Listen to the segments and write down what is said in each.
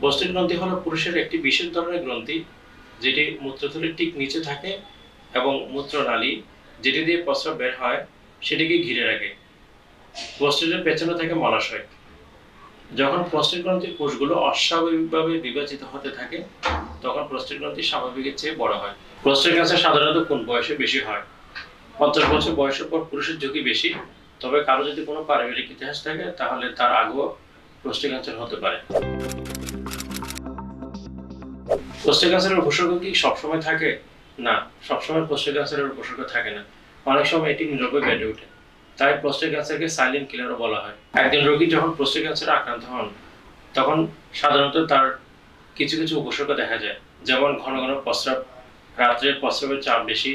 Prostate গ্রন্থি হলো পুরুষের একটি বিশেষ ধরনের গ্রন্থি যেটি মূত্রথলির ঠিক নিচে থাকে এবং মূত্রনালী যেটি দিয়ে প্রস্রাব বের হয় সেটিকে ঘিরে রাখে। প্রস্টেটের পেছনে থাকে মলাশয়। যখন প্রস্টেট গ্রন্থির কোষগুলো অস্বাভাবিকভাবে বিভাজিত হতে থাকে তখন প্রস্টেট গ্রন্থি স্বাভাবিকের চেয়ে বড় হয়। প্রস্টেট ক্যান্সার সাধারণত কোন বয়সে বেশি হয়? 50 বছর বয়সের পর পুরুষের ঝুঁকি বেশি, তবে কারো যদি কোনো পারিবারিক ইতিহাস থাকে তাহলে তার আগেও প্রস্টেট ক্যান্সার হতে পারে। প্রস্টেট ক্যান্সারের উপসর্গ কি সবসময় থাকে? না, সবসময় প্রস্টেট ক্যান্সারের উপসর্গ থাকে না। অনেক সময় এটি নীরবে বেড়ে ওঠে। তাই প্রস্টেট ক্যান্সারকে সাইলেন্ট কিলারও বলা হয়। একজন রোগী যখন প্রস্টেট ক্যান্সারে আক্রান্ত হন তখন সাধারণত তার কিছু কিছু উপসর্গ দেখা যায়, যেমন ঘন ঘন প্রস্রাব, রাত্রে প্রস্রাবের চাপ বেশি,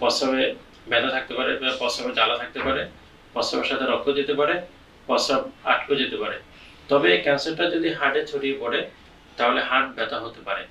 প্রস্রাবে ব্যথা থাকতে পারে, প্রস্রাবে জ্বালা থাকতে পারে, প্রস্রাবের সাথে রক্ত যেতে পারে, প্রস্রাব আটকে যেতে পারে। তবে ক্যান্সারটা যদি হার্টে ছড়িয়ে পড়ে তাহলে হার্ট ব্যথা হতে পারে।